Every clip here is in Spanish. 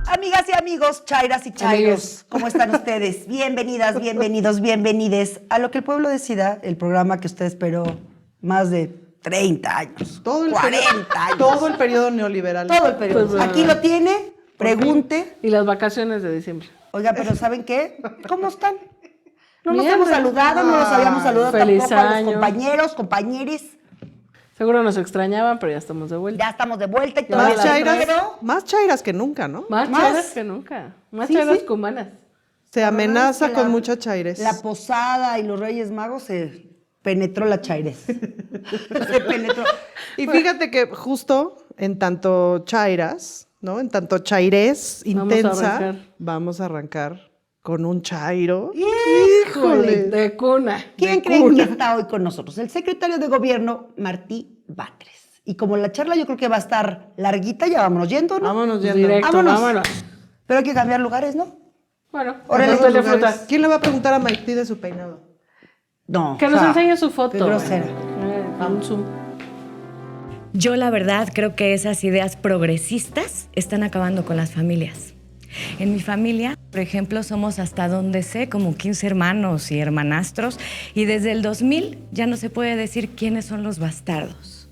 Amigas y amigos, chairas y chairos, ¿cómo están ustedes? Bienvenidas, bienvenidos, bienvenides a Lo que el pueblo decida, el programa que usted esperó más de 30 años, todo el 40 años. Todo el periodo neoliberal. Todo el periodo. Pues, aquí lo tiene, pregunte. Y las vacaciones de diciembre. Oiga, pero ¿saben qué? ¿Cómo están? No nos Bien, hemos saludado, no los habíamos saludado feliz tampoco a año. los compañeros, compañeris. Seguro nos extrañaban, pero ya estamos de vuelta. Ya estamos de vuelta y Ya todavía Más chairas que nunca, ¿no? Más chairas que nunca. Más Sí, chairas sí. cumanas. Se amenaza que con la- mucha chaires. La posada y los Reyes Magos se penetró la chaires. Se penetró. Y fíjate que justo en tanto chairas, ¿no? En tanto chairés Vamos a intensa, arrancar. vamos a arrancar con un chairo. Híjole, de cuna. ¿Quién de creen cuna. que está hoy con nosotros? El secretario de Gobierno, Martí Batres. Y como la charla yo creo que va a estar larguita, ya vámonos yendo, ¿no? Vámonos yendo. Directo, vámonos. Pero hay que cambiar lugares, ¿no? Bueno, Órale, órale, Lugares. fruta. ¿Quién le va a preguntar a Maití de su peinado? No. Que nos enseñe su foto. Qué grosera. Un zoom. Yo la verdad creo que esas ideas progresistas están acabando con las familias. En mi familia, por ejemplo, somos hasta donde sé como 15 hermanos y hermanastros y desde el 2000 ya no se puede decir quiénes son los bastardos.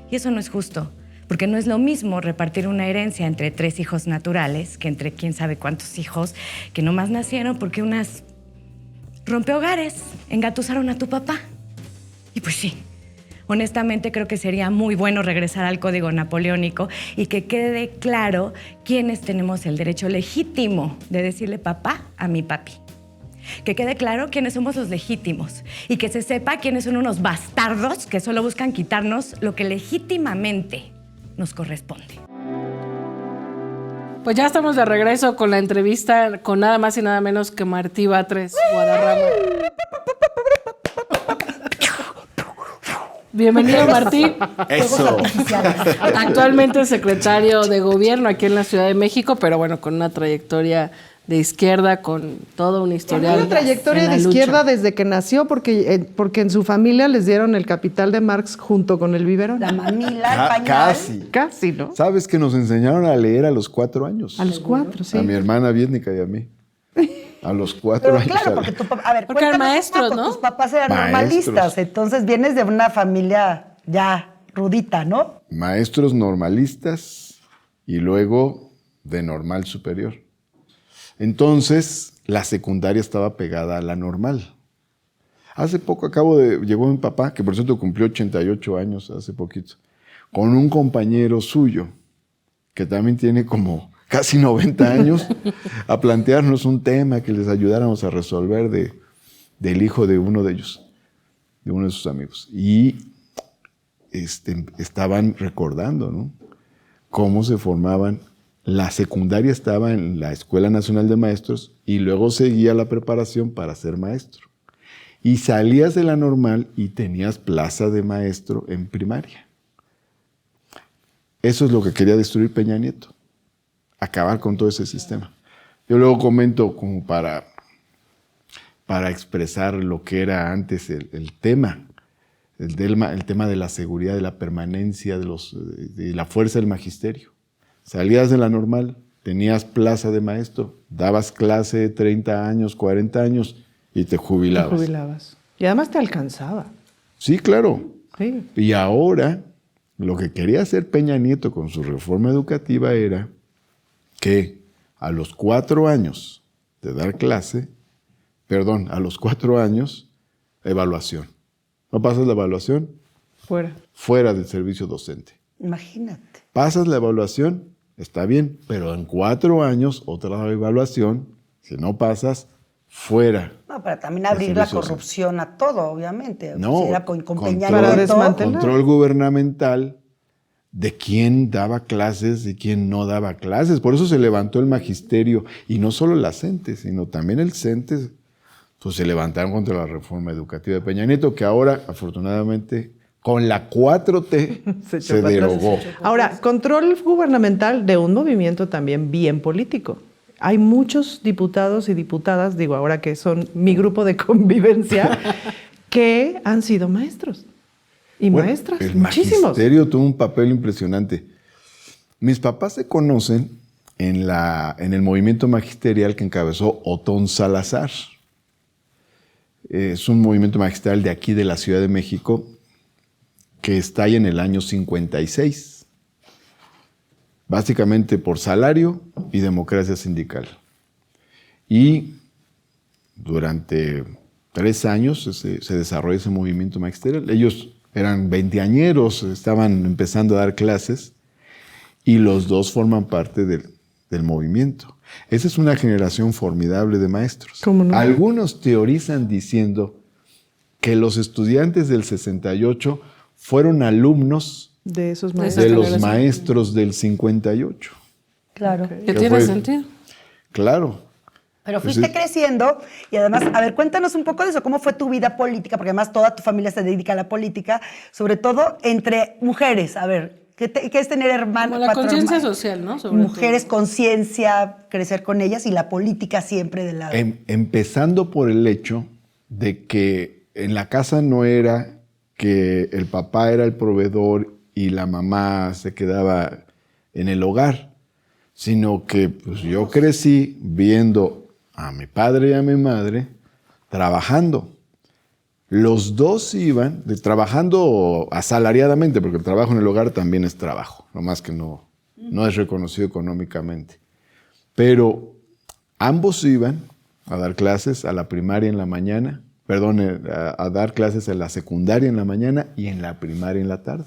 Y eso no es justo, porque no es lo mismo repartir una herencia entre 3 hijos naturales que entre quién sabe cuántos hijos que nomás nacieron porque unas rompehogares engatusaron a tu papá. Y pues sí. Honestamente, creo que sería muy bueno regresar al Código Napoleónico y que quede claro quiénes tenemos el derecho legítimo de decirle papá a mi papi. Que quede claro quiénes somos los legítimos y que se sepa quiénes son unos bastardos que solo buscan quitarnos lo que legítimamente nos corresponde. Pues ya estamos de regreso con la entrevista con nada más y nada menos que Martí Batres Guadarrama. Bienvenido, Martí. Eso. Actualmente secretario de Gobierno aquí en la Ciudad de México, pero bueno, con una trayectoria de izquierda, con todo un historial. Una trayectoria en la de izquierda lucha. desde que nació, porque en su familia les dieron el Capital de Marx junto con el biberón. La mamila, el pañal. Casi. Casi, ¿no? ¿Sabes que nos enseñaron a leer a los 4 años? A los 4, sí. A mi hermana Vietnica y a mí. A los 4 Pero años. claro, porque tu papá, a ver, Porque eran cuéntanos un maestros, poco, ¿no? Tus papás eran Maestros. normalistas, entonces vienes de una familia ya rudita, ¿no? Maestros normalistas y luego de normal superior. Entonces, la secundaria estaba pegada a la normal. Hace poco llegó mi papá, que por cierto cumplió 88 años hace poquito, con un compañero suyo, que también tiene como casi 90 años, a plantearnos un tema que les ayudáramos a resolver del hijo de uno de ellos, de uno de sus amigos. Y estaban recordando, ¿no?, cómo se formaban. La secundaria estaba en la Escuela Nacional de Maestros y luego seguía la preparación para ser maestro. Y salías de la normal y tenías plaza de maestro en primaria. Eso es lo que quería destruir Peña Nieto. Acabar con todo ese sistema. Yo luego comento como para expresar lo que era antes el tema de la seguridad, de la permanencia, de la fuerza del magisterio. Salías de la normal, tenías plaza de maestro, dabas clase de 30 años, 40 años y te jubilabas. Te jubilabas. Y además te alcanzaba. Sí, claro. Sí. Y ahora, lo que quería hacer Peña Nieto con su reforma educativa era que a los 4 años de dar clase, a los 4 años, evaluación. ¿No pasas la evaluación? Fuera del servicio docente. Imagínate. Pasas la evaluación, está bien, pero en 4 años, otra evaluación, si no pasas, fuera. No, pero también abrir del la servicio corrupción a todo, obviamente. No, Si era con Peña Para Nieto. desmantelar. control gubernamental de quién daba clases y quién no daba clases. Por eso se levantó el magisterio, y no solo la CENTE, sino también el CENTE, pues se levantaron contra la reforma educativa de Peña Nieto, que ahora, afortunadamente, con la 4T Se se echó para atrás. derogó. Ahora, control gubernamental de un movimiento también bien político. Hay muchos diputados y diputadas, digo ahora que son mi grupo de convivencia, que han sido maestros y Bueno, maestras, el muchísimos. magisterio tuvo un papel impresionante. Mis papás se conocen en el movimiento magisterial que encabezó Otón Salazar. Es un movimiento magisterial de aquí, de la Ciudad de México, que está ahí en el año 56. Básicamente por salario y democracia sindical. Y durante 3 años se desarrolla ese movimiento magisterial. Ellos eran veinteañeros, estaban empezando a dar clases y los dos forman parte del movimiento. Esa es una generación formidable de maestros. ¿Cómo no? Algunos teorizan diciendo que los estudiantes del 68 fueron alumnos De esos De maestros. de los generación. maestros del 58. Claro. Que ¿Qué tiene fue? sentido. Claro. Pero Pues fuiste sí. creciendo y además, a ver, cuéntanos un poco de eso, cómo fue tu vida política, porque además toda tu familia se dedica a la política, sobre todo entre mujeres. A ver, ¿qué es tener hermanos? Como la conciencia social, ¿no? Sobre Mujeres, todo. conciencia, crecer con ellas y la política siempre de lado. Empezando por el hecho de que en la casa no era que el papá era el proveedor y la mamá se quedaba en el hogar, sino que pues, yo crecí viendo a mi padre y a mi madre trabajando. Los dos iban trabajando asalariadamente, porque el trabajo en el hogar también es trabajo, nomás que no es reconocido económicamente. Pero ambos iban a dar clases a la primaria en la mañana, a dar clases en la secundaria en la mañana y en la primaria en la tarde.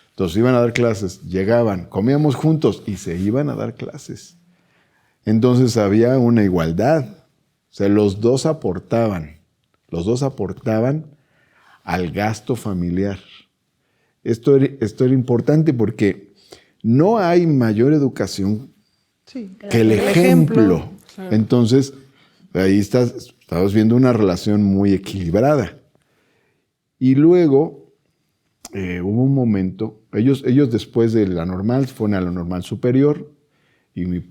Entonces iban a dar clases, llegaban, comíamos juntos y se iban a dar clases. Entonces había una igualdad. O sea, los dos aportaban al gasto familiar. Esto era importante porque no hay mayor educación Sí. que el ejemplo. Entonces, ahí estamos viendo una relación muy equilibrada. Y luego hubo un momento, ellos después de la normal fueron a la normal superior y mi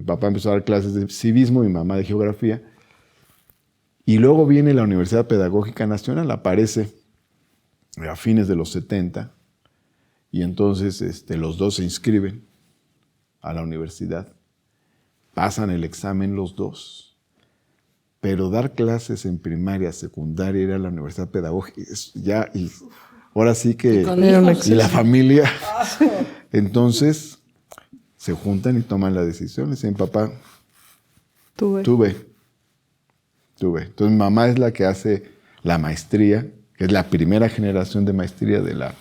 papá empezó a dar clases de civismo, mi mamá de geografía. Y luego viene la Universidad Pedagógica Nacional, aparece a fines de los 70 y entonces los dos se inscriben a la universidad. Pasan el examen los dos, pero dar clases en primaria, secundaria, ir a la universidad pedagógica, y ahora sí que... Y con hijos. Y la familia. Entonces, se juntan y toman la decisión. Dicen, papá, tuve. Entonces, mi mamá es la que hace la maestría, que es la primera generación de maestría de la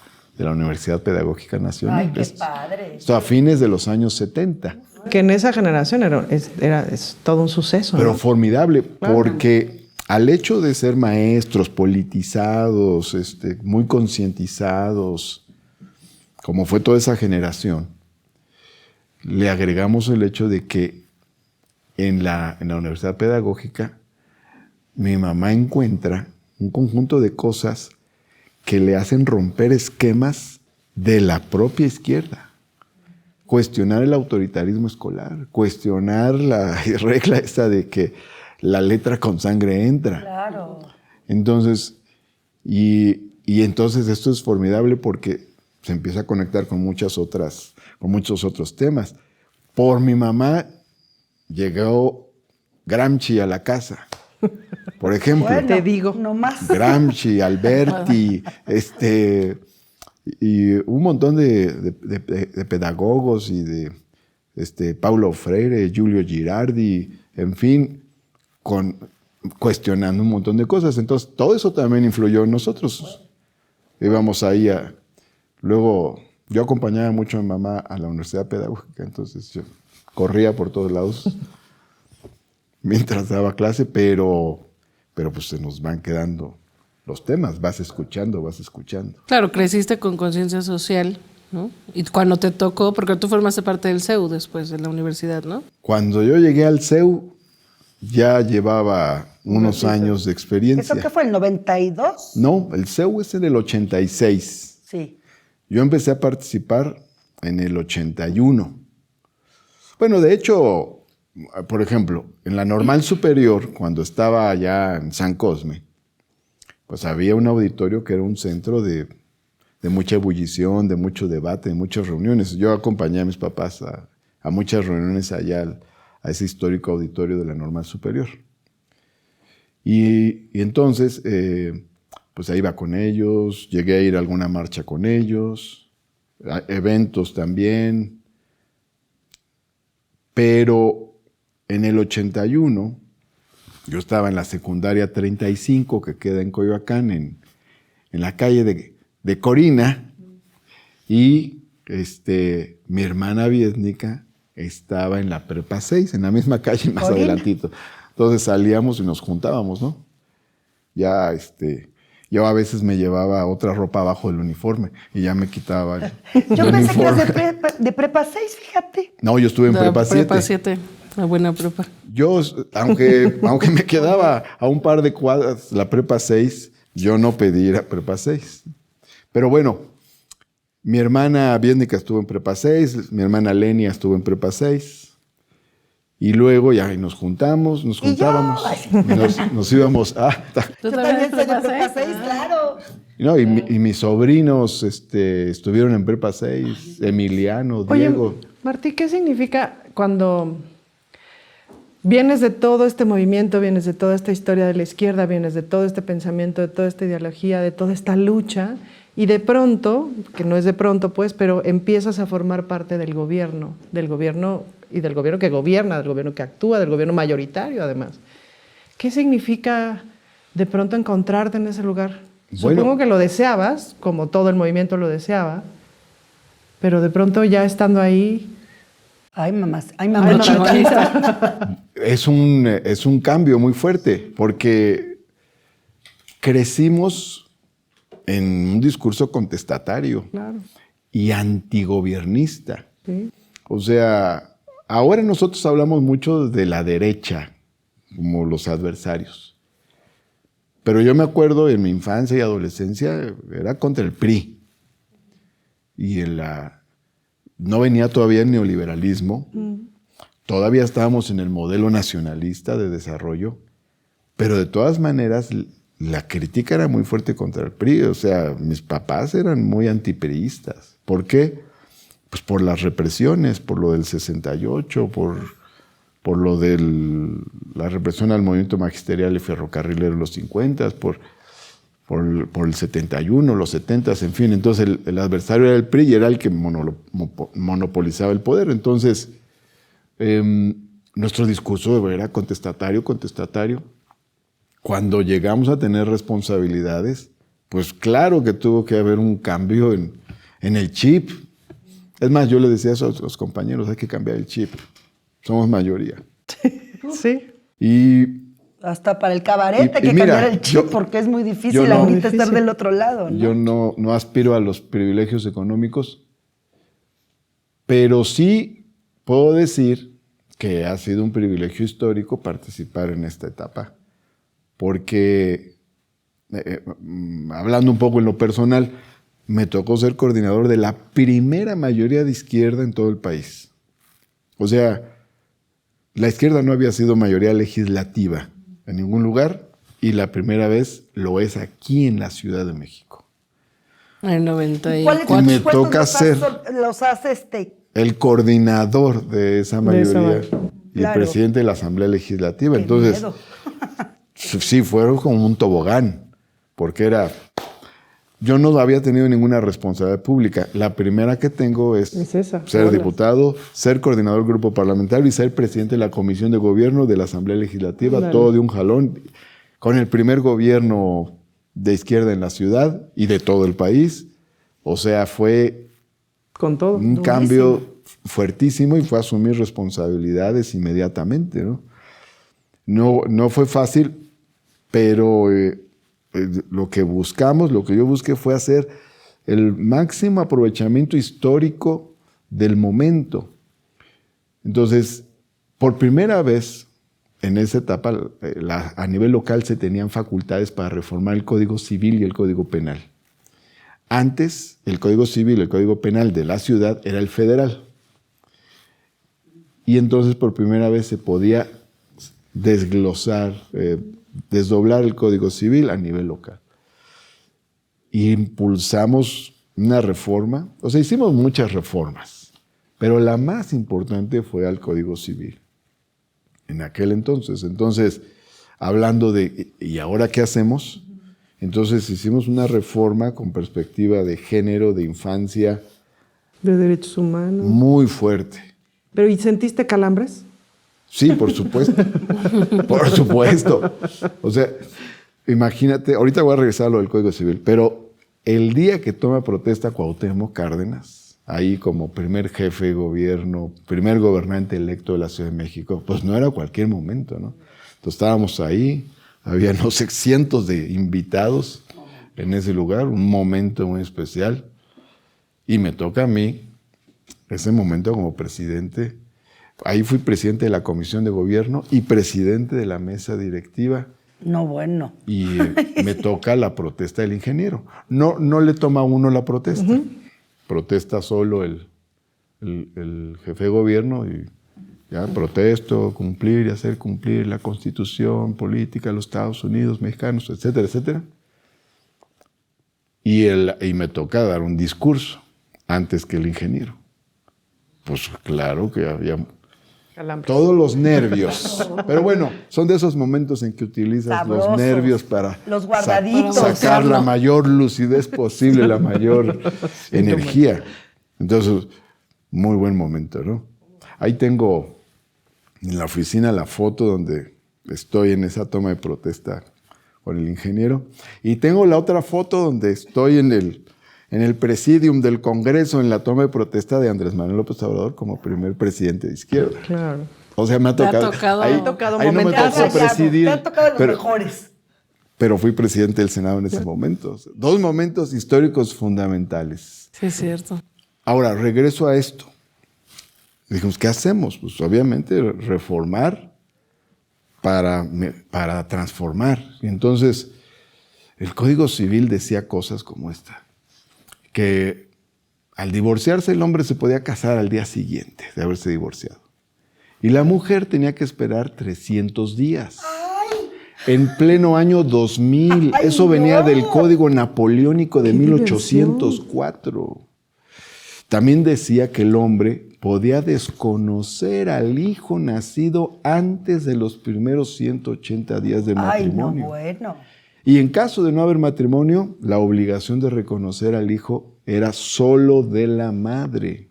Universidad Pedagógica Nacional. Ay, qué padre. Esto a fines de los años 70. Que en esa generación es todo un suceso. Pero ¿no? formidable, porque al hecho de ser maestros politizados, muy concientizados, como fue toda esa generación, le agregamos el hecho de que en la Universidad Pedagógica mi mamá encuentra un conjunto de cosas que le hacen romper esquemas de la propia izquierda. Cuestionar el autoritarismo escolar, cuestionar la regla esta de que la letra con sangre entra. Claro. Entonces, y entonces esto es formidable porque se empieza a conectar con muchos otros temas. Por mi mamá llegó Gramsci a la casa, por ejemplo. Bueno, Te digo. no más. Gramsci, Alberti, y un montón de pedagogos y de Paulo Freire, Giulio Girardi, en fin, cuestionando un montón de cosas. Entonces, todo eso también influyó en nosotros. Íbamos ahí luego, yo acompañaba mucho a mi mamá a la Universidad Pedagógica, entonces yo corría por todos lados mientras daba clase, pero pues se nos van quedando los temas, vas escuchando. Claro, creciste con conciencia social, ¿no? Y cuando te tocó, porque tú formaste parte del CEU después de la universidad, ¿no? Cuando yo llegué al CEU, ya llevaba unos años de experiencia. ¿Eso qué fue, el 92? No, el CEU es en el 86. Sí. Yo empecé a participar en el 81. Bueno, de hecho, por ejemplo, en la normal superior, cuando estaba allá en San Cosme, pues había un auditorio que era un centro de mucha ebullición, de mucho debate, de muchas reuniones. Yo acompañé a mis papás a muchas reuniones allá, a ese histórico auditorio de la Normal Superior. Y entonces, pues ahí iba con ellos, llegué a ir a alguna marcha con ellos, a eventos también, pero en el 81, yo estaba en la secundaria 35, que queda en Coyoacán, en la calle de Corina, y mi hermana Viesnica estaba en la prepa 6, en la misma calle más Corina. adelantito. Entonces salíamos y nos juntábamos, ¿no? Ya, yo a veces me llevaba otra ropa abajo del uniforme y ya me quitaba el Yo pensé que uniforme. eras de prepa 6, fíjate. No, yo estuve en La prepa 7. Prepa 7, la buena prepa. Yo, aunque me quedaba a un par de cuadras la prepa 6, yo no pedí ir a prepa 6. Pero bueno, mi hermana Viesnica estuvo en prepa 6, mi hermana Lenia estuvo en prepa 6. Y luego ya nos juntábamos, nos juntábamos, nos íbamos ¿Tú Yo también soy de prepa prepa 6, seis? claro. no, y mis sobrinos estuvieron en prepa 6, Emiliano, Oye, Diego. Martí, ¿qué significa cuando vienes de todo este movimiento, vienes de toda esta historia de la izquierda, vienes de todo este pensamiento, de toda esta ideología, de toda esta lucha, y de pronto, que no es de pronto pues, pero empiezas a formar parte del gobierno y del gobierno que gobierna, del gobierno que actúa, del gobierno mayoritario además? ¿Qué significa de pronto encontrarte en ese lugar? Bueno. Supongo que lo deseabas, como todo el movimiento lo deseaba, pero de pronto ya estando ahí... Ay, mamachita. Protagonista. Es un cambio muy fuerte, porque crecimos en un discurso contestatario Claro, y antigobiernista. sí. O sea, ahora nosotros hablamos mucho de la derecha, como los adversarios. Pero yo me acuerdo en mi infancia y adolescencia, era contra el PRI. Y no venía todavía el neoliberalismo. Todavía estábamos en el modelo nacionalista de desarrollo. Pero de todas maneras, la crítica era muy fuerte contra el PRI. O sea, mis papás eran muy antipriistas. ¿Por qué? Pues por las represiones, por lo del 68, por lo de la represión al movimiento magisterial y ferrocarrilero en los 50, por el 71, los 70, en fin. Entonces el adversario era el PRI y era el que monopolizaba el poder. Entonces nuestro discurso era contestatario. Cuando llegamos a tener responsabilidades, pues claro que tuvo que haber un cambio en el chip. Es más, yo le decía eso a los compañeros, hay que cambiar el chip. Somos mayoría. Sí. Y Hasta para el cabaret hay Y que mira, cambiar el chip yo- porque es muy yo difícil no- ahorita estar Difícil. del otro lado, ¿no? yo no aspiro a los privilegios económicos, pero sí puedo decir que ha sido un privilegio histórico participar en esta etapa. Porque, hablando un poco en lo personal, me tocó ser coordinador de la primera mayoría de izquierda en todo el país. O sea, la izquierda no había sido mayoría legislativa en ningún lugar y la primera vez lo es aquí en la Ciudad de México. En ¿Cuáles 94. de me tus puestos toca los has El coordinador de esa mayoría y Claro. el presidente de la Asamblea Legislativa. Qué Entonces, miedo. sí, fueron como un tobogán, porque yo no había tenido ninguna responsabilidad pública. La primera que tengo es esa, ser hola. diputado, ser coordinador del grupo parlamentario y ser presidente de la Comisión de Gobierno de la Asamblea Legislativa, Ándale. todo de un jalón, con el primer gobierno de izquierda en la ciudad y de todo el país. O sea, fue Con todo. un cambio fuertísimo y fue asumir responsabilidades inmediatamente, ¿no? No fue fácil, pero lo que yo busqué fue hacer el máximo aprovechamiento histórico del momento. Entonces, por primera vez en esa etapa, a nivel local se tenían facultades para reformar el Código Civil y el Código Penal. Antes, el Código Civil y el Código Penal de la ciudad era el federal. Y entonces, por primera vez, se podía desglosar, desdoblar el Código Civil a nivel local. impulsamos una reforma. O sea, hicimos muchas reformas, pero la más importante fue al Código Civil en aquel entonces. Entonces, hablando de, ¿y ahora qué hacemos? Entonces hicimos una reforma con perspectiva de género, de infancia, De derechos humanos. muy fuerte. ¿Pero y sentiste calambres? Sí, por supuesto. Por supuesto. O sea, imagínate, ahorita voy a regresar a lo del Código Civil, pero el día que toma protesta Cuauhtémoc Cárdenas, ahí como primer jefe de gobierno, primer gobernante electo de la Ciudad de México, pues no era cualquier momento, ¿no? Entonces estábamos ahí, había, no sé, cientos de invitados en ese lugar, un momento muy especial, y me toca a mí, ese momento como presidente. Ahí fui presidente de la Comisión de Gobierno y presidente de la mesa directiva. No, bueno. Y me toca la protesta del ingeniero. No le toma a uno la protesta. Protesta solo el jefe de gobierno y ya protesto, cumplir y hacer cumplir la Constitución política de los Estados Unidos, mexicanos, etcétera, etcétera. Y me toca dar un discurso antes que el ingeniero. Pues claro que había Calambres. todos los nervios. Pero bueno, son de esos momentos en que utilizas Sabrosos. los nervios para Los guardaditos. sacar la mayor lucidez posible, la mayor energía. Entonces, muy buen momento, ¿no? Ahí tengo en la oficina la foto donde estoy en esa toma de protesta con el ingeniero. Y tengo la otra foto donde estoy en el presidium del Congreso en la toma de protesta de Andrés Manuel López Obrador como primer presidente de izquierda. Claro. O sea, me ha Te ha tocado. tocado- ahí, Te ha tocado ahí no me momentos. tocó presidir. Te han tocado los pero, mejores. pero fui presidente del Senado en esos momentos. Dos momentos históricos fundamentales. Sí, es cierto. Ahora, regreso a esto. Dijimos, ¿qué hacemos? Pues obviamente reformar para transformar. Y entonces, el Código Civil decía cosas como esta. Que al divorciarse el hombre se podía casar al día siguiente de haberse divorciado. Y la mujer tenía que esperar 300 días. En pleno año 2000. ¡Ay, Eso venía no! del Código Napoleónico de ¡Qué 1804. También decía que el hombre podía desconocer al hijo nacido antes de los primeros 180 días del Ay, no, matrimonio. bueno. Y en caso de no haber matrimonio, la obligación de reconocer al hijo era solo de la madre.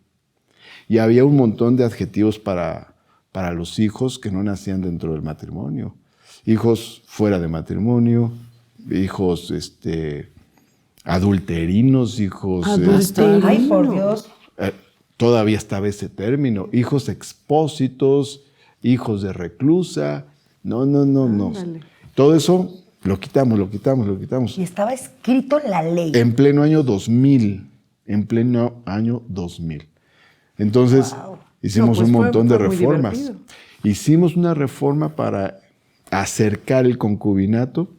Y había un montón de adjetivos para los hijos que no nacían dentro del matrimonio. Hijos fuera de matrimonio, hijos adulterinos, hijos... Adulterinos. Ay, por Dios. Todavía estaba ese término. Hijos expósitos, hijos de reclusa. No. Ándale. Todo eso lo quitamos. Y estaba escrito en la ley. En pleno año 2000. En pleno año 2000. Entonces, hicimos No, pues un montón de fue muy reformas. divertido. Hicimos una reforma para acercar el concubinato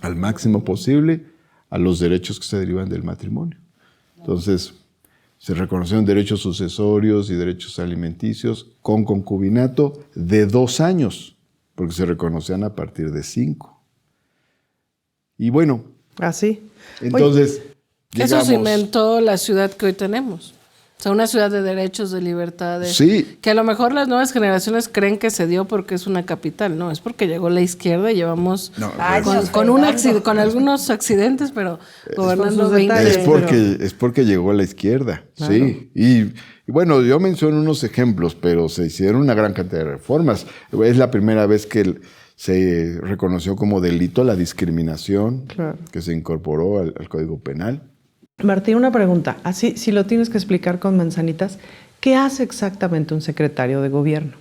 al máximo posible a los derechos que se derivan del matrimonio. Entonces, se reconocieron derechos sucesorios y derechos alimenticios con concubinato de 2 años, porque se reconocían a partir de 5. Y bueno, Así. entonces Eso llegamos... cimentó la ciudad que hoy tenemos. O sea, una ciudad de derechos, de libertades. Sí. Que a lo mejor las nuevas generaciones creen que se dio porque es una capital. No, es porque llegó la izquierda y llevamos No, Años con algunos accidentes, pero gobernando sus 20 detalles. Es porque llegó a la izquierda, sí. Y bueno, yo menciono unos ejemplos, pero se hicieron una gran cantidad de reformas. Es la primera vez que se reconoció como delito la discriminación, Claro. que se incorporó al Código Penal. Martín, una pregunta. Así, si lo tienes que explicar con manzanitas, ¿qué hace exactamente un secretario de gobierno?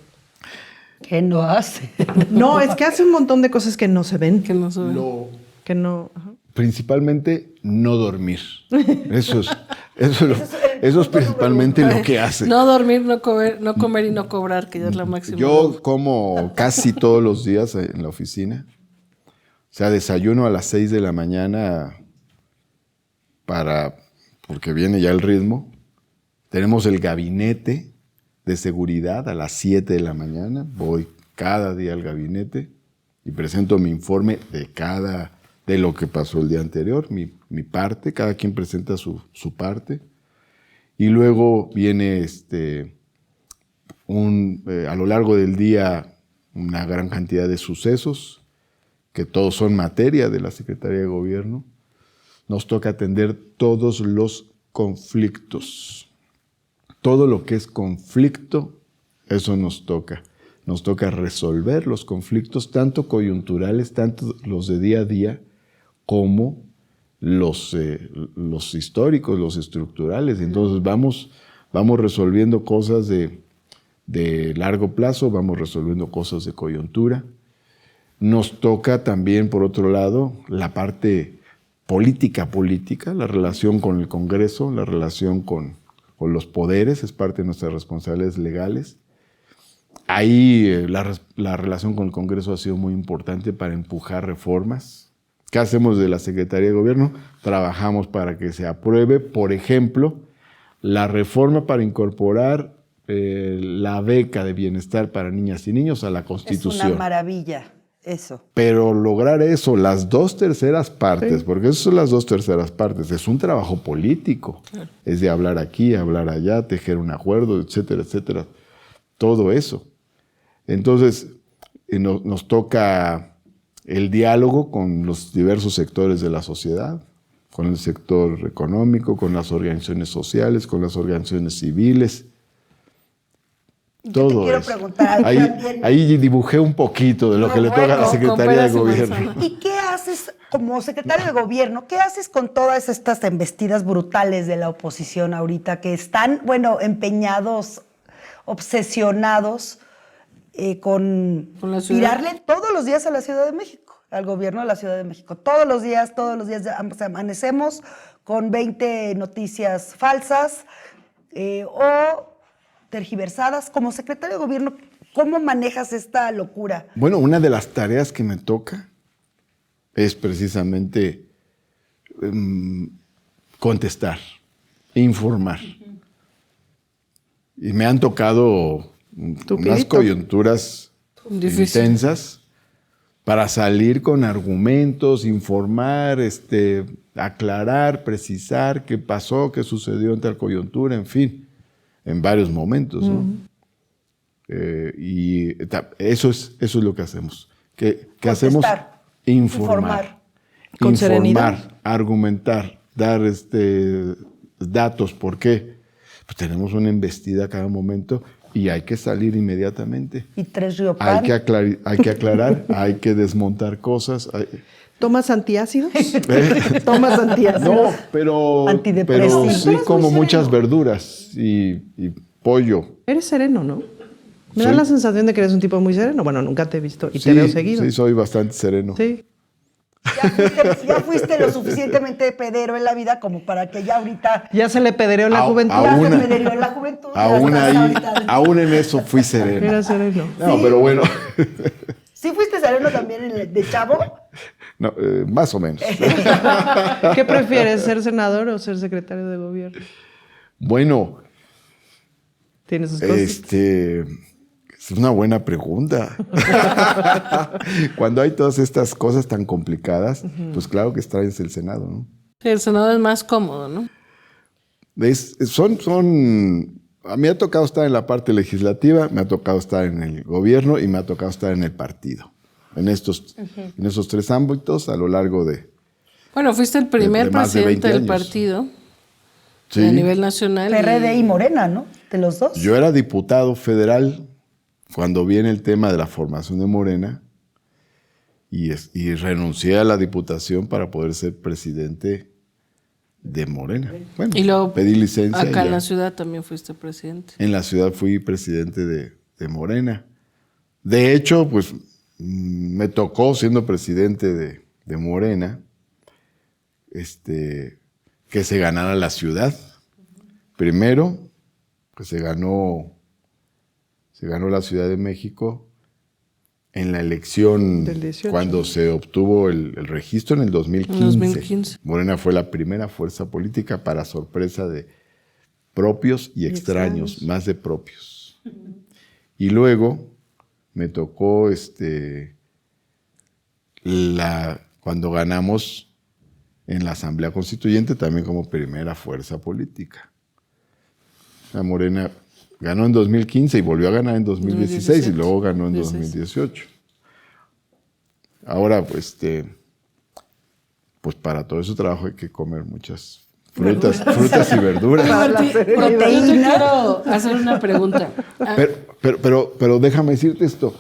¿Qué no hace? No, es que hace un montón de cosas que no se ven. que no saben. Que no. Ajá. Principalmente no dormir. Eso es principalmente lo que hace. No dormir, no comer y no cobrar, que ya es la máxima. Yo como casi todos los días en la oficina. O sea, desayuno a las 6 de la mañana porque viene ya el ritmo. Tenemos el gabinete de seguridad a las 7 de la mañana. Voy cada día al gabinete y presento mi informe de cada de lo que pasó el día anterior, mi parte, cada quien presenta su parte. Y luego viene a lo largo del día una gran cantidad de sucesos, que todos son materia de la Secretaría de Gobierno. Nos toca atender todos los conflictos. Todo lo que es conflicto, eso nos toca. Nos toca resolver los conflictos, tanto coyunturales, tanto los de día a día, como los históricos, los estructurales. Entonces vamos resolviendo cosas de largo plazo, vamos resolviendo cosas de coyuntura. Nos toca también, por otro lado, la parte política, la relación con el Congreso, la relación con los poderes, es parte de nuestras responsabilidades legales. Ahí la relación con el Congreso ha sido muy importante para empujar reformas. ¿Qué hacemos de la Secretaría de Gobierno? Trabajamos para que se apruebe, por ejemplo, la reforma para incorporar la beca de bienestar para niñas y niños a la Constitución. Es una maravilla eso. Pero lograr eso, las 2/3 partes, porque eso son las 2/3 partes, es un trabajo político. Claro. Es de hablar aquí, hablar allá, tejer un acuerdo, etcétera, etcétera. Todo eso. Entonces, nos toca el diálogo con los diversos sectores de la sociedad, con el sector económico, con las organizaciones sociales, con las organizaciones civiles. Yo te quiero preguntar ahí dibujé un poquito de lo que le toca a la Secretaría de Gobierno. ¿Y qué haces como secretario de Gobierno? ¿Qué haces con todas estas embestidas brutales de la oposición ahorita que están, empeñados, obsesionados con tirarle todos los días a la Ciudad de México, al gobierno de la Ciudad de México? Todos los días amanecemos con 20 noticias falsas o tergiversadas. Como secretario de Gobierno, ¿cómo manejas esta locura? Bueno, una de las tareas que me toca es precisamente contestar, informar. Y me han tocado unas coyunturas intensas para salir con argumentos, informar, aclarar, precisar qué pasó, qué sucedió en tal coyuntura, en fin, en varios momentos, ¿no? Y eso es lo que hacemos. ¿Qué hacemos? Informar. Con serenidad. Argumentar, dar datos. ¿Por qué? Pues tenemos una embestida a cada momento y hay que salir inmediatamente. Y 3 Riopan. Hay que aclarar, hay que desmontar cosas. ¿Tomas antiácidos? ¿Tomas antiácidos? No, pero sí como muchas verduras y pollo. Eres sereno, ¿no? Me da la sensación de que eres un tipo muy sereno. Bueno, nunca te he visto y te veo seguido. Sí, soy bastante sereno. Sí. Ya fuiste lo suficientemente pedero en la vida como para que ya ahorita... Ya se le pedereó en la juventud. Aún en eso fui sereno. Era sereno. No, ¿sí? Pero bueno. ¿Sí fuiste sereno también de chavo? No, más o menos. ¿Qué prefieres, ser senador o ser secretario de Gobierno? Bueno. Tiene sus cosas. Es una buena pregunta. Cuando hay todas estas cosas tan complicadas, pues claro que extrañas el Senado, ¿no? Sí, el Senado es más cómodo, ¿no? A mí me ha tocado estar en la parte legislativa, me ha tocado estar en el gobierno y me ha tocado estar en el partido. En esos 3 ámbitos a lo largo de... Bueno, fuiste el primer presidente del partido. Sí. A nivel nacional. PRD y Morena, ¿no? De los dos. Yo era diputado federal cuando viene el tema de la formación de Morena y renuncié a la diputación para poder ser presidente de Morena. Bueno, y luego pedí licencia. Acá en la ciudad también fuiste presidente. En la ciudad fui presidente de Morena. De hecho, pues me tocó, siendo presidente de Morena, que se ganara la ciudad. Primero, pues se ganó la Ciudad de México en la elección cuando se obtuvo el registro en el 2015. Morena fue la primera fuerza política, para sorpresa de propios y extraños, más de propios. Y luego me tocó cuando ganamos en la Asamblea Constituyente también como primera fuerza política. La Morena ganó en 2015 y volvió a ganar en 2016 y luego ganó en 2018. Ahora, pues para todo ese trabajo hay que comer muchas frutas y verduras. Martí, yo te quiero hacer una pregunta. Pero déjame decirte esto,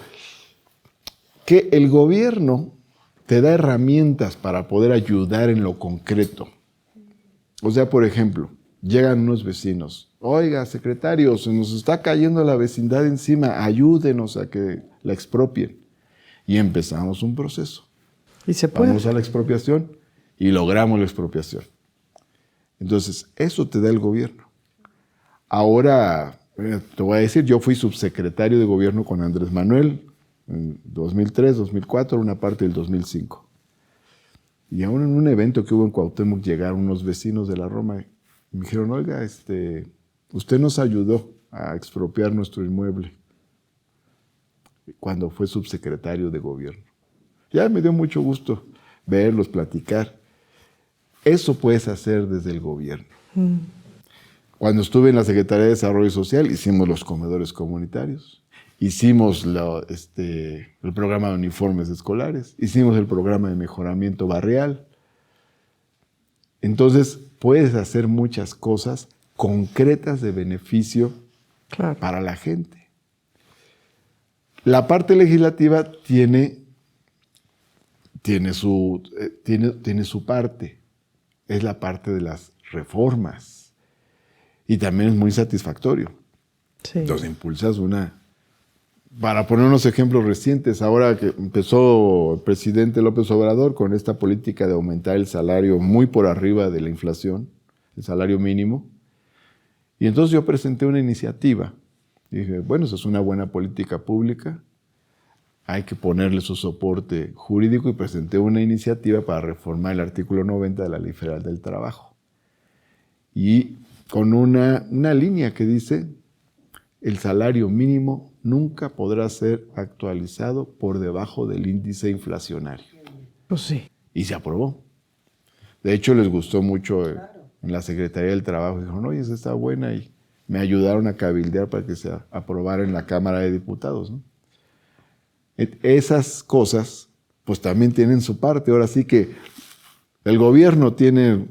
que el gobierno te da herramientas para poder ayudar en lo concreto. O sea, por ejemplo, llegan unos vecinos, oiga, secretario, se nos está cayendo la vecindad encima, ayúdenos a que la expropien. Y empezamos un proceso. Y se puede. Vamos a la expropiación y logramos la expropiación. Entonces, eso te da el gobierno. Ahora, te voy a decir, yo fui subsecretario de gobierno con Andrés Manuel en 2003, 2004, una parte del 2005. Y aún en un evento que hubo en Cuauhtémoc llegaron unos vecinos de la Roma y me dijeron, oiga, usted nos ayudó a expropiar nuestro inmueble cuando fue subsecretario de gobierno. Ya me dio mucho gusto verlos, platicar. Eso puedes hacer desde el gobierno. Cuando estuve en la Secretaría de Desarrollo Social, hicimos los comedores comunitarios, hicimos el programa de uniformes escolares, hicimos el programa de mejoramiento barrial. Entonces, puedes hacer muchas cosas concretas de beneficio para la gente. La parte legislativa tiene su parte. Es la parte de las reformas. Y también es muy satisfactorio. Sí. Entonces impulsas Para poner unos ejemplos recientes, ahora que empezó el presidente López Obrador con esta política de aumentar el salario muy por arriba de la inflación, el salario mínimo, y entonces yo presenté una iniciativa. Y dije, bueno, eso es una buena política pública, hay que ponerle su soporte jurídico y presenté una iniciativa para reformar el artículo 90 de la Ley Federal del Trabajo. Y con una línea que dice, el salario mínimo nunca podrá ser actualizado por debajo del índice inflacionario. Pues sí. Y se aprobó. De hecho, les gustó mucho en la Secretaría del Trabajo. Dijeron, oye, esa está buena, y me ayudaron a cabildear para que se aprobara en la Cámara de Diputados, ¿no? Esas cosas, pues también tienen su parte. Ahora sí que el gobierno tiene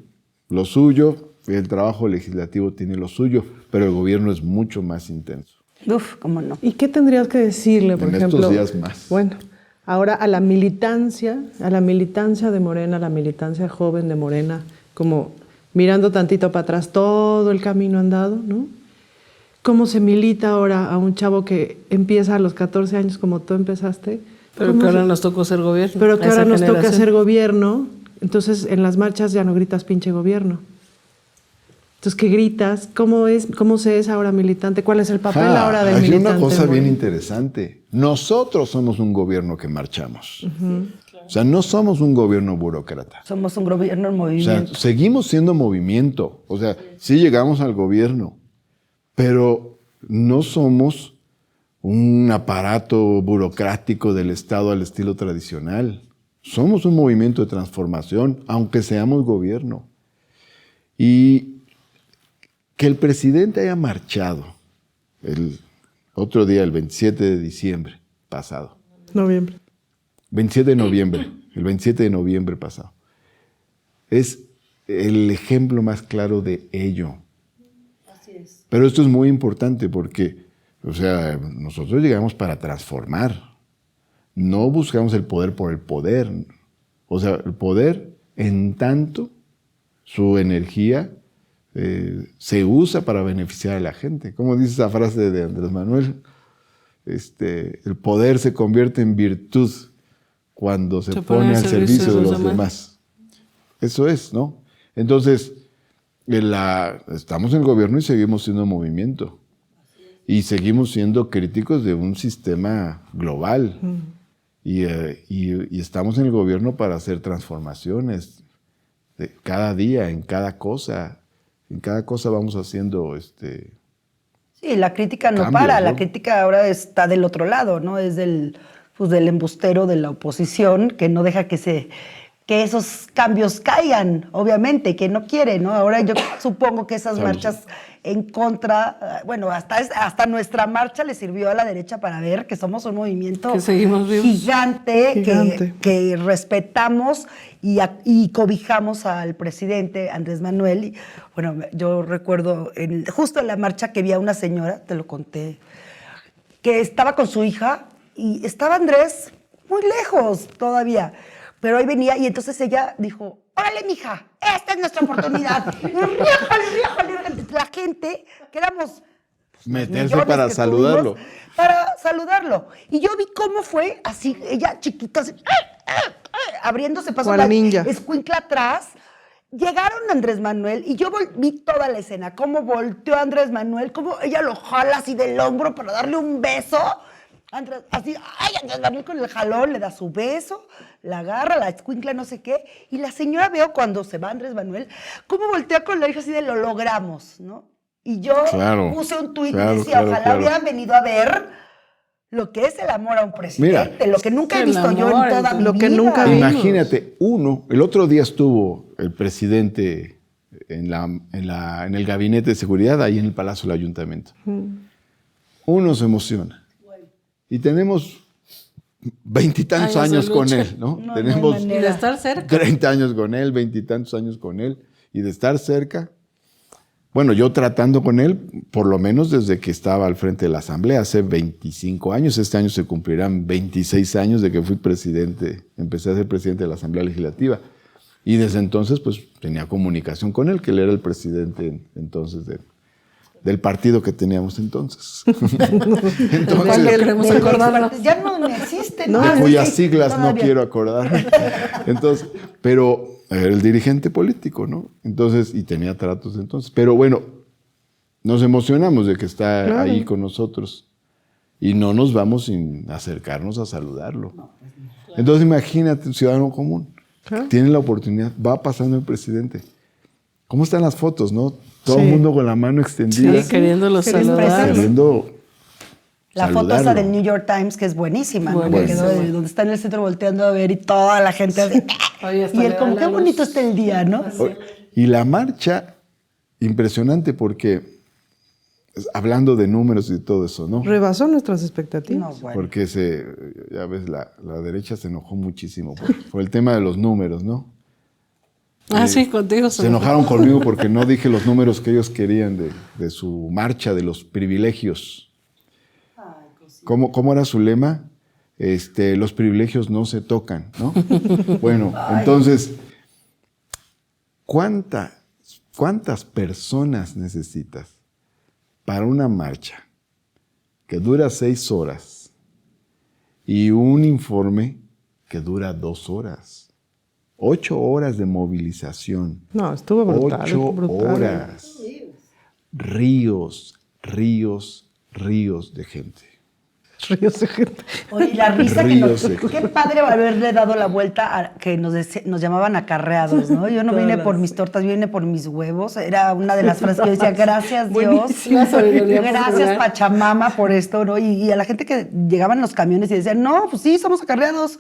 lo suyo, el trabajo legislativo tiene lo suyo, pero el gobierno es mucho más intenso. Uf, cómo no. ¿Y qué tendrías que decirle, por ejemplo? En estos días más. Bueno, ahora a la militancia de Morena, a la militancia joven de Morena, como mirando tantito para atrás todo el camino andado, ¿no? ¿Cómo se milita ahora a un chavo que empieza a los 14 años como tú empezaste? Pero que ahora nos tocó ser gobierno. Pero que ahora nos toca ser gobierno. Entonces, en las marchas ya no gritas pinche gobierno. Entonces, ¿qué gritas? ¿Cómo se es ahora militante? ¿Cuál es el papel ahora del militante? Hay una cosa bien interesante. Nosotros somos un gobierno que marchamos. O sea, no somos un gobierno burócrata. Somos un gobierno en movimiento. O sea, seguimos siendo movimiento. O sea, sí llegamos al gobierno, pero no somos un aparato burocrático del Estado al estilo tradicional. Somos un movimiento de transformación, aunque seamos gobierno. Y que el presidente haya marchado el otro día, el 27 de diciembre pasado. Noviembre. 27 de noviembre, el 27 de noviembre pasado. Es el ejemplo más claro de ello. Así es. Pero esto es muy importante porque, o sea, nosotros llegamos para transformar. No buscamos el poder por el poder. O sea, el poder, en tanto su energía se usa para beneficiar a la gente. Como dice esa frase de Andrés Manuel, el poder se convierte en virtud cuando se pone al servicio de los demás. Eso es, ¿no? Entonces, estamos en el gobierno y seguimos siendo movimiento. Y seguimos siendo críticos de un sistema global. Y estamos en el gobierno para hacer transformaciones de cada día, en cada cosa. En cada cosa vamos haciendo Sí, la crítica no cambios, para. ¿no? La crítica ahora está del otro lado, ¿no? Es del embustero de la oposición que no deja que se que esos cambios caigan, obviamente, que no quiere, ¿no? Ahora yo supongo que esas marchas en contra, bueno, hasta nuestra marcha le sirvió a la derecha para ver que somos un movimiento Que seguimos vivos. gigante. Que respetamos y cobijamos al presidente Andrés Manuel. Y, bueno, yo recuerdo justo en la marcha que vi a una señora, te lo conté, que estaba con su hija y estaba Andrés muy lejos todavía. Pero ahí venía y entonces ella dijo, órale, mija, esta es nuestra oportunidad. Y riájale. La gente, que éramos Meterse millones para que saludarlo. tuvimos, para saludarlo. Y yo vi cómo fue así, ella chiquita, así, abriéndose paso, Cual la ninja. escuincla atrás. Llegaron Andrés Manuel y yo vi toda la escena, cómo volteó Andrés Manuel, cómo ella lo jala así del hombro para darle un beso. Andrés Manuel con el jalón le da su beso, la agarra, la escuincla, no sé qué. Y la señora veo cuando se va Andrés Manuel, cómo voltea con la hija así de lo logramos, ¿no? Y yo puse un tuit y decía, ojalá hubieran venido a ver lo que es el amor a un presidente, Mira, lo que nunca he el visto yo amor, en toda mi lo que vida. nunca vi. Imagínate, el otro día estuvo el presidente en el gabinete de seguridad, ahí en el Palacio del Ayuntamiento. Uno se emociona. Y tenemos 20 y tantos Años de años con lucha. él, ¿no? No, Tenemos Y de estar cerca. 30 años con él, 20 y tantos años con él, y de estar cerca. Bueno, yo tratando con él, por lo menos desde que estaba al frente de la Asamblea, hace 25 años. Este año se cumplirán 26 años de que fui presidente, empecé a ser presidente de la Asamblea Legislativa. Y desde entonces, pues, tenía comunicación con él, que él era el presidente entonces del partido que teníamos entonces. ¿Cuándo queremos acordarnos? Ya no existe. No, de sí, cuyas sí, siglas no todavía. quiero acordar. Entonces, pero era el dirigente político, ¿no? Entonces, y tenía tratos entonces. Pero bueno, nos emocionamos de que está ahí con nosotros y no nos vamos sin acercarnos a saludarlo. Entonces, imagínate, un ciudadano común. Tiene la oportunidad, va pasando el presidente. ¿Cómo están las fotos, no? Todo el mundo con la mano extendida. Sí, queriéndolo Queriendo saludar. queriendo La foto esa saludarlo. del New York Times, que es buenísima, ¿no? Buenísima. Que quedó donde está en el centro volteando a ver y toda la gente así. Oye, hasta Y le él da como, la qué luz. bonito está el día, ¿no? Y la marcha, impresionante porque, hablando de números y todo eso, ¿no? Rebasó nuestras expectativas. No, bueno. Porque ya ves, la derecha se enojó muchísimo por el tema de los números, ¿no? Sí, contigo. Se enojaron conmigo porque no dije los números que ellos querían de su marcha, de los privilegios. ¿Cómo era su lema? Los privilegios no se tocan, ¿no? Bueno, entonces, ¿cuántas personas necesitas para una marcha que dura 6 horas y un informe que dura 2 horas? 8 horas de movilización. No, estuvo brutal. 8 brutal. horas. Ríos de gente. Ríos de gente. Oye, la risa que nos... Ríos de Qué padre haberle dado la vuelta a que nos llamaban acarreados, ¿no? Yo no vine por mis tortas, yo vine por mis huevos. Era una de las frases que yo decía, gracias Dios. Buenísima sabiduría Gracias popular. Pachamama por esto, ¿no? Y a la gente que llegaban en los camiones y decían, no, pues sí, somos acarreados.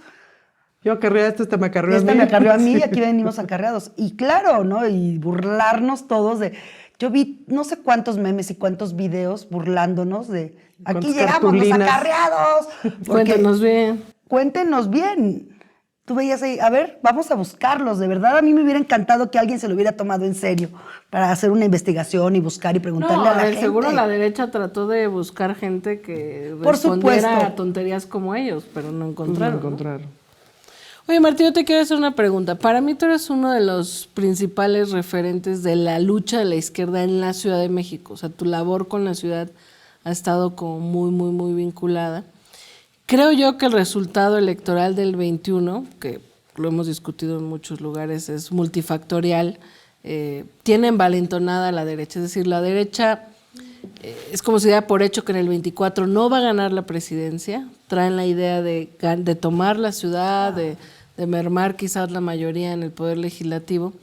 Yo acarreé a este me acarreó a mí. Esta me acarreó a mí y aquí venimos acarreados. Y claro, ¿no? Y burlarnos todos de... Yo vi no sé cuántos memes y cuántos videos burlándonos de... Aquí Cuántas llegamos cartulinas. los acarreados. Porque- Cuéntanos bien. Cuéntenos bien. Tú veías ahí, a ver, vamos a buscarlos. De verdad, a mí me hubiera encantado que alguien se lo hubiera tomado en serio para hacer una investigación y buscar y preguntarle No, a a la ver, gente. seguro la derecha trató de buscar gente que Por respondiera supuesto. a tonterías como ellos, pero no No encontraron. ¿no? encontraron. Oye, Martín, yo te quiero hacer una pregunta. Para mí tú eres uno de los principales referentes de la lucha de la izquierda en la Ciudad de México. O sea, tu labor con la ciudad ha estado como muy vinculada. Creo yo que el resultado electoral del 21, que lo hemos discutido en muchos lugares, es multifactorial, tiene envalentonada a la derecha. Es decir, la derecha es como si diera por hecho que en el 24 no va a ganar la presidencia. Traen la idea de tomar la ciudad, de mermar quizás la mayoría en el poder legislativo.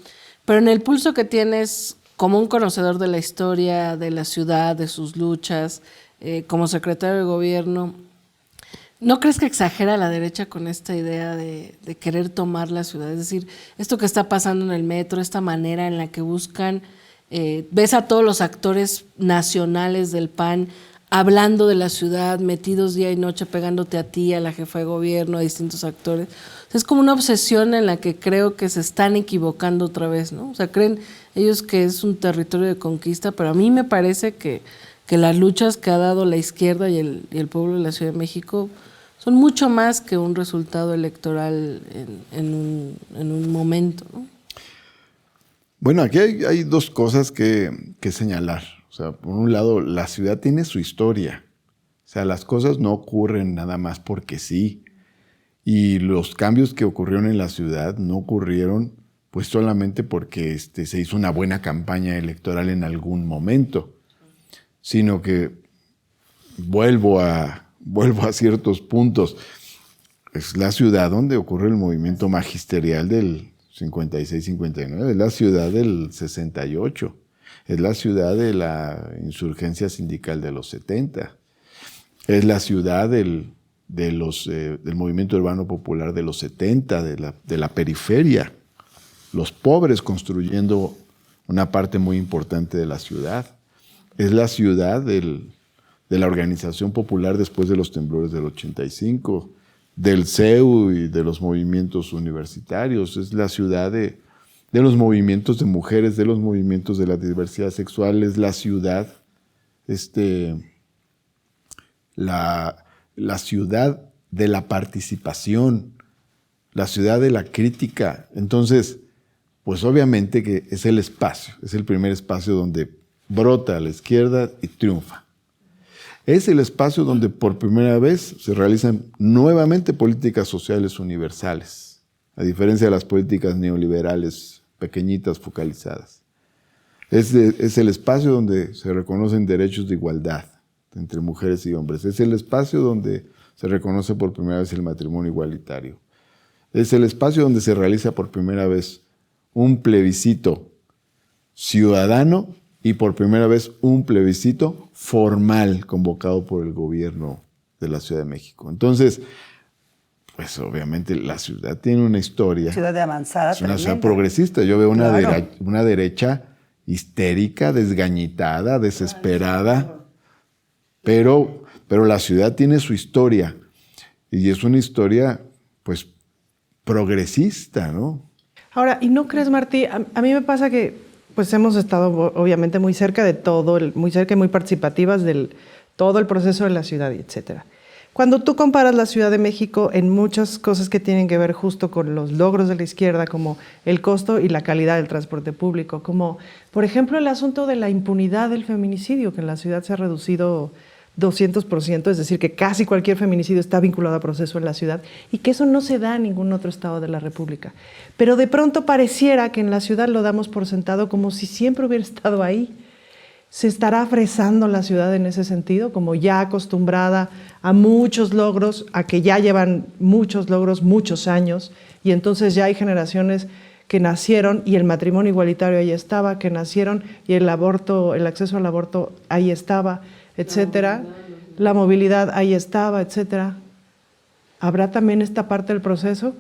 Pero en el pulso que tienes como un conocedor de la historia de la ciudad, de sus luchas, como secretario de gobierno, ¿No crees que exagera la derecha con esta idea de querer tomar la ciudad? Es decir, esto que está pasando en el metro, esta manera en la que buscan, ves a todos los actores nacionales del PAN hablando de la ciudad, metidos día y noche, pegándote a ti, a la jefa de gobierno, a distintos actores. O sea, es como una obsesión en la que creo que se están equivocando otra vez, ¿no? O sea, creen ellos que es un territorio de conquista, pero a mí me parece que las luchas que ha dado la izquierda y el pueblo de la Ciudad de México son mucho más que un resultado electoral en un momento, ¿no? Bueno, aquí hay dos cosas que señalar. O sea, por un lado, la ciudad tiene su historia. O sea, las cosas no ocurren nada más porque sí. Y los cambios que ocurrieron en la ciudad no ocurrieron pues solamente porque se hizo una buena campaña electoral en algún momento, sino que vuelvo a ciertos puntos. Es la ciudad donde ocurre el movimiento magisterial del 56-59, es la ciudad del 68, es la ciudad de la insurgencia sindical de los 70, es la ciudad del movimiento urbano popular de los 70, de la periferia, los pobres construyendo una parte muy importante de la ciudad. Es la ciudad de la organización popular después de los temblores del 85, del CEU y de los movimientos universitarios. Es la ciudad de los movimientos de mujeres, de los movimientos de la diversidad sexual. Es la ciudad, la ciudad de la participación, la ciudad de la crítica. Entonces, pues obviamente que es el espacio, es el primer espacio donde brota a la izquierda y triunfa. Es el espacio donde por primera vez se realizan nuevamente políticas sociales universales, a diferencia de las políticas neoliberales pequeñitas, focalizadas. Es el espacio donde se reconocen derechos de igualdad entre mujeres y hombres. Es el espacio donde se reconoce por primera vez el matrimonio igualitario. Es el espacio donde se realiza por primera vez un plebiscito ciudadano y por primera vez un plebiscito formal convocado por el gobierno de la Ciudad de México. Entonces, pues obviamente la ciudad tiene una historia. Ciudad de avanzada. Es una ciudad progresista. Yo veo Claro. una derecha histérica, desgañitada, desesperada, pero la ciudad tiene su historia y es una historia, pues, progresista, ¿no? Ahora, ¿y no crees, Martí? A mí me pasa que pues hemos estado obviamente muy cerca de todo, muy cerca y muy participativas del todo el proceso de la ciudad, etcétera. Cuando tú comparas la Ciudad de México en muchas cosas que tienen que ver justo con los logros de la izquierda, como el costo y la calidad del transporte público, como por ejemplo el asunto de la impunidad del feminicidio, que en la ciudad se ha reducido 200%, es decir, que casi cualquier feminicidio está vinculado a proceso en la ciudad y que eso no se da en ningún otro estado de la República. Pero de pronto pareciera que en la ciudad lo damos por sentado como si siempre hubiera estado ahí. ¿Se estará fresando la ciudad en ese sentido, como ya acostumbrada a muchos logros, a que ya llevan muchos logros, muchos años, y entonces ya hay generaciones que nacieron y el matrimonio igualitario ahí estaba, que nacieron y el aborto, el acceso al aborto ahí estaba, etcétera, la movilidad ahí estaba, etcétera? ¿Habrá también esta parte del proceso?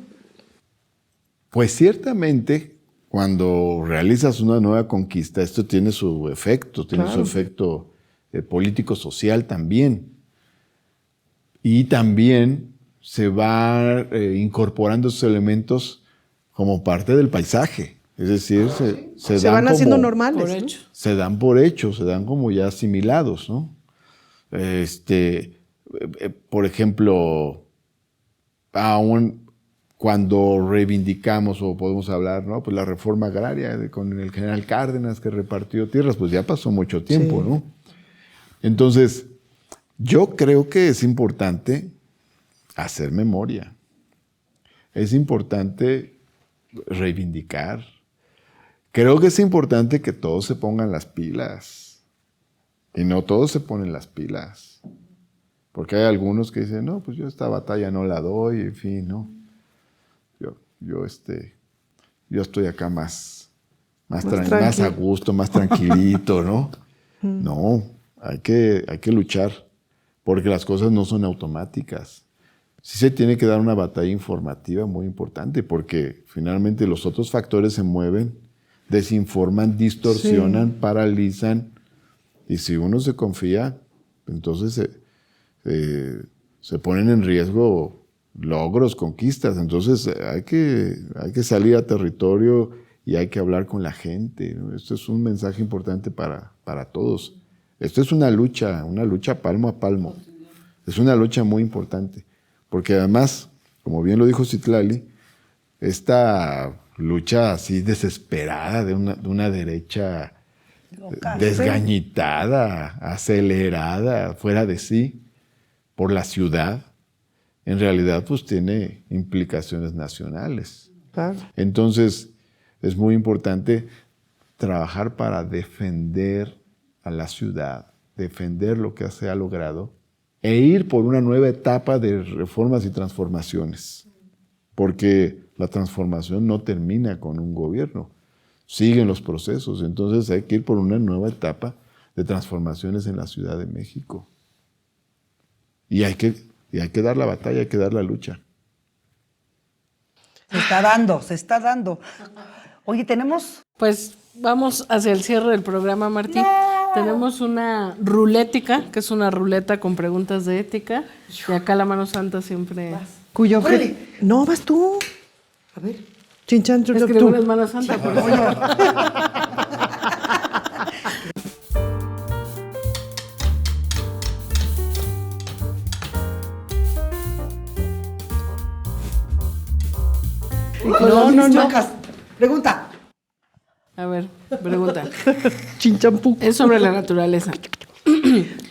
Pues ciertamente, cuando realizas una nueva conquista, esto tiene su efecto, tiene Claro. su efecto político-social también. Y también se va incorporando esos elementos como parte del paisaje. Es decir, se Se dan van haciendo como- normales, Por ¿no? hecho. se dan por hecho, se dan como ya asimilados, ¿no? Por ejemplo, aún cuando reivindicamos o podemos hablar, ¿no? Pues la reforma agraria con el general Cárdenas que repartió tierras, pues ya pasó mucho tiempo, Sí. ¿no? Entonces, yo creo que es importante hacer memoria. Es importante reivindicar. Creo que es importante que todos se pongan las pilas. Y no todos se ponen las pilas. Porque hay algunos que dicen, no, pues yo esta batalla no la doy, en fin, ¿no? Yo estoy acá más a gusto, más tranquilito, ¿no? No, hay que luchar, porque las cosas no son automáticas. sí se tiene que dar una batalla informativa muy importante, porque finalmente los otros factores se mueven, desinforman, distorsionan, paralizan, y si uno se confía, entonces se ponen en riesgo logros, conquistas. Entonces hay que salir a territorio y hay que hablar con la gente, ¿no? Esto es un mensaje importante para todos. Esto es una lucha palmo a palmo. Es una lucha muy importante, porque además, como bien lo dijo Citlali, esta lucha así desesperada de una derecha desgañitada, acelerada, fuera de sí, por la ciudad, en realidad pues tiene implicaciones nacionales. Claro. Entonces es muy importante trabajar para defender a la ciudad, defender lo que se ha logrado e ir por una nueva etapa de reformas y transformaciones, porque la transformación no termina con un gobierno, siguen los procesos. Entonces hay que ir por una nueva etapa de transformaciones en la Ciudad de México. Y hay que dar la batalla, hay que dar la lucha. Se está dando. Oye, tenemos... Pues vamos hacia el cierre del programa, Martí. Tenemos una rulética, que es una ruleta con preguntas de ética. Y acá la mano santa siempre... Cuyo Órale. No, vas tú. A ver. Chinchan, Es que tú. no es mano santa, por eso. No. Chacas. Pregunta. A ver, pregunta. Chinchampú. Es sobre la naturaleza.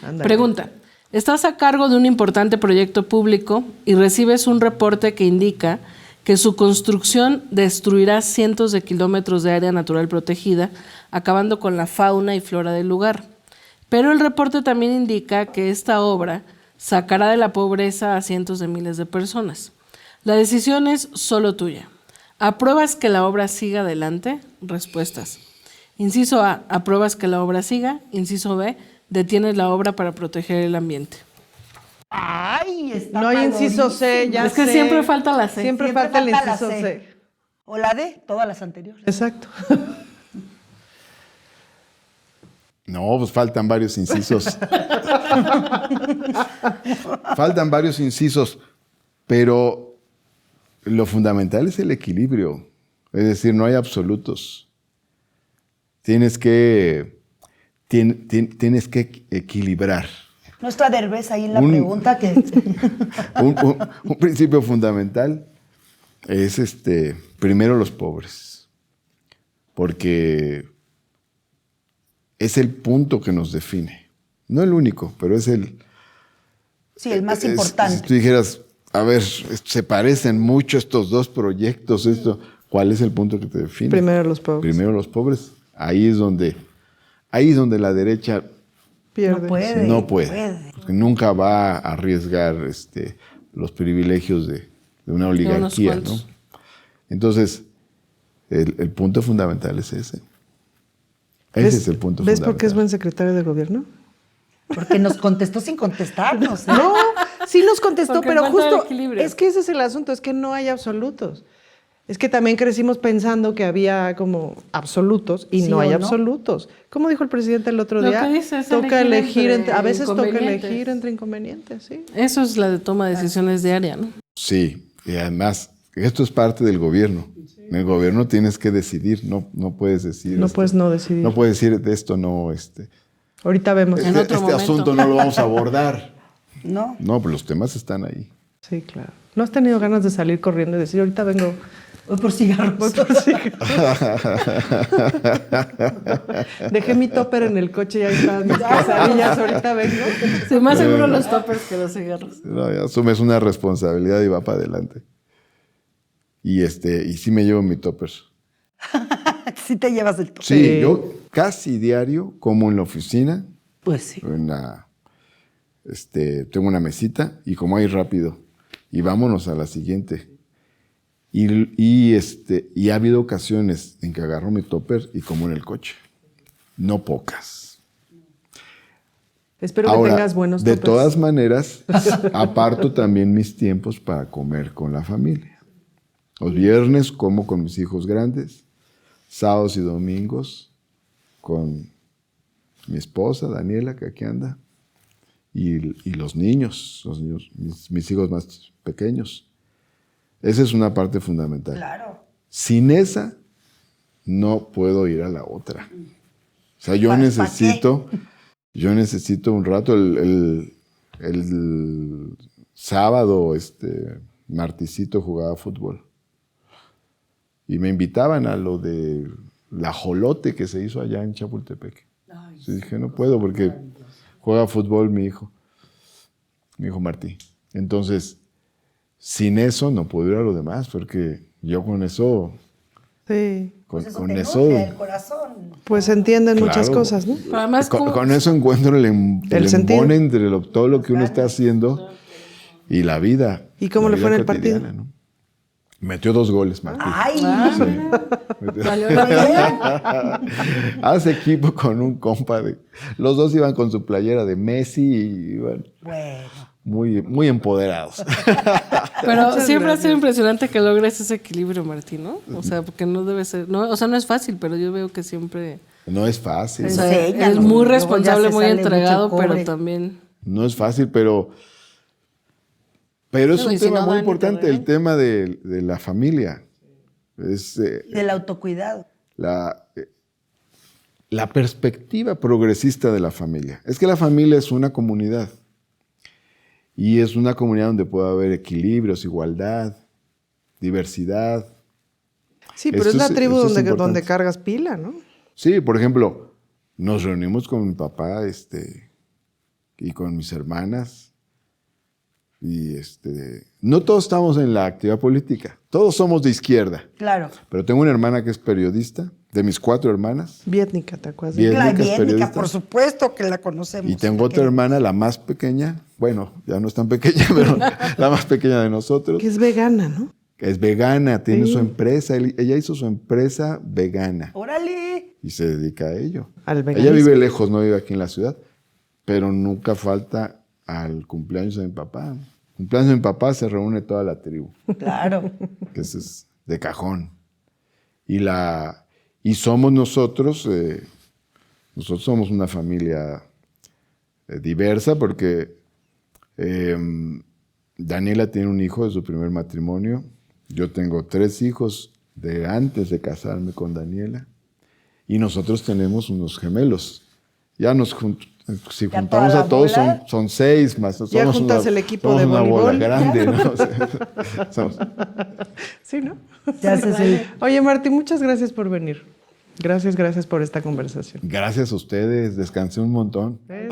Ándale. Pregunta. Estás a cargo de un importante proyecto público y recibes un reporte que indica que su construcción destruirá cientos de kilómetros de área natural protegida, acabando con la fauna y flora del lugar. Pero el reporte también indica que esta obra sacará de la pobreza a cientos de miles de personas. La decisión es solo tuya. ¿Apruebas que la obra siga adelante? Respuestas. Inciso A, ¿apruebas que la obra siga? Inciso B, ¿detienes la obra para proteger el ambiente? Ay, está No hay inciso C, ya Es que sé. siempre falta la C. Siempre Siempre falta el falta la inciso C. C. O la D, todas las anteriores. Exacto. No, pues faltan varios incisos. Faltan varios incisos, pero lo fundamental es el equilibrio. Es decir, no hay absolutos. Tienes que equilibrar. No está Derbez ahí en la pregunta que... Un principio fundamental es primero los pobres, porque es el punto que nos define. No el único, pero es el... Sí, el más importante. Si tú dijeras, a ver, se parecen mucho estos dos proyectos, ¿cuál es el punto que te define? Primero los pobres. Primero los pobres. Ahí es donde la derecha Pierde. no puede. Porque nunca va a arriesgar los privilegios de una oligarquía, ¿no? cuantos. Entonces, el punto fundamental es ese. Ese es el punto ¿Ves fundamental. por qué es buen secretario de gobierno? Porque nos contestó sin contestarnos. ¿eh? No, sí nos contestó, Porque pero falta el justo equilibrio. es que ese es el asunto, es que no hay absolutos. Es que también crecimos pensando que había como absolutos y ¿Sí no hay o no? absolutos. Como dijo el presidente el otro Lo día, que dice es toca elegir entre a veces toca inconvenientes. elegir entre inconvenientes, sí. Eso es la de toma de decisiones diaria, ¿no? Sí, y además, esto es parte del gobierno. En el gobierno tienes que decidir, no puedes decir... No puedes no decidir. No puedes decir de esto, no, Ahorita vemos. En otro momento. asunto no lo vamos a abordar. ¿No? No, pues los temas están ahí. Sí, claro. ¿No has tenido ganas de salir corriendo y decir, ahorita vengo? Voy por cigarros. Voy por cigarros. Dejé mi topper en el coche y ahí están mis quesadillas, ahorita vengo. Sí, más seguro los toppers que los cigarros. No, ya asumes una responsabilidad y va para adelante. Y sí me llevo mi topper. Sí te llevas el toque. Sí, yo casi diario como en la oficina, Pues sí. tengo una mesita y como ahí rápido. Y vámonos a la siguiente. Y ha habido ocasiones en que agarro mi topper y como en el coche. No pocas. Espero Ahora, que tengas buenos de topes. todas maneras, aparto también mis tiempos para comer con la familia. Los viernes como con mis hijos grandes, sábados y domingos con mi esposa, Daniela, que aquí anda, y los niños, mis hijos más pequeños. Esa es una parte fundamental. Claro. Sin esa, no puedo ir a la otra. O sea, yo ¿Pa' necesito un rato. El sábado, Marticito jugaba fútbol. Y me invitaban a lo de la Jolote que se hizo allá en Chapultepec. Sí, dije, no puedo porque juega fútbol mi hijo Martí. Entonces, sin eso no puedo ir a lo demás, porque yo con eso, Sí, con te eso, nutre el corazón. pues se entienden muchas Claro. cosas, ¿no? Pero además, con eso encuentro el sentido. embone entre todo lo que uno está haciendo y la vida. ¿Y cómo la le fue vida en el partido? cotidiana, ¿no? Metió 2 goles, Martí. ¡Ay! valió la pena. Hace equipo con un compa. Los dos iban con su playera de Messi y iban Bueno. muy, muy empoderados. Pero siempre ha sido impresionante que logres ese equilibrio, Martín, ¿no? O sea, porque no debe ser, no, o sea, no es fácil, pero yo veo que siempre, No es fácil. o sea, Enséñalo, es muy luego ya responsable, se muy sale entregado, mucho pero cobre. también. No es fácil, pero es No, un y si tema no, muy Dani, te importante, regaña. el tema de la familia. Es Del autocuidado. la perspectiva progresista de la familia. Es que la familia es una comunidad. Y es una comunidad donde puede haber equilibrios, igualdad, diversidad. Sí, pero Eso es la es- tribu eso es donde importante. cargas pila, ¿no? Sí, por ejemplo, nos reunimos con mi papá y con mis hermanas. Y no todos estamos en la actividad política. Todos somos de izquierda. Claro. Pero tengo una hermana que es periodista, de mis 4 hermanas. Vietnica, ¿te acuerdas? Bien. Claro, Biétnica es Biétnica, periodista. por supuesto que la conocemos. Y tengo La otra que- hermana, la más pequeña. Bueno, ya no es tan pequeña, pero la más pequeña de nosotros. Que es vegana, ¿no? Que es vegana, tiene Sí. su empresa. Ella hizo su empresa vegana ¡Órale! y se dedica a ello. Al Ella veganismo. vive lejos, no vive aquí en la ciudad, pero nunca falta al cumpleaños de mi papá. El cumpleaños de mi papá se reúne toda la tribu, Claro. que eso es de cajón. Y somos nosotros somos una familia diversa porque Daniela tiene un hijo de su primer matrimonio. Yo tengo 3 hijos de antes de casarme con Daniela. Y nosotros tenemos unos gemelos. Ya si Ya juntamos toda la a todos bola. son 6 más. Ya Somos juntas el equipo somos de una bola voleibol. grande, ¿no? O sea, Sí, ¿no? Ya se sí. Oye, Martín, muchas gracias por venir. Gracias por esta conversación. gracias a ustedes, descansé un montón. Qué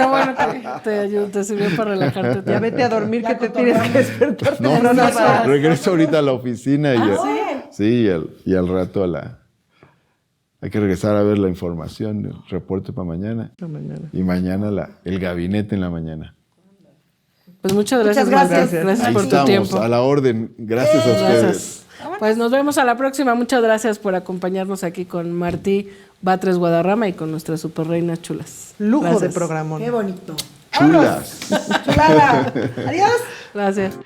bueno que te ayudó, te sirvió para relajarte. Ya vete a dormir que te tienes que despertar. No, temprano para- regreso ahorita a la oficina y al rato hay que regresar a ver la información, el reporte para mañana. La mañana. Y mañana el gabinete en la mañana. Pues muchas gracias, Muchas Martín. gracias. Gracias Ahí por tu estamos, tiempo. a la orden. Gracias a ustedes. Gracias. Pues nos vemos a la próxima. Muchas gracias por acompañarnos aquí con Martí Batres Guadarrama y con nuestras super reinas chulas. Lujo Gracias. de programón. Qué bonito. Chulas. Chulada. Adiós. Gracias.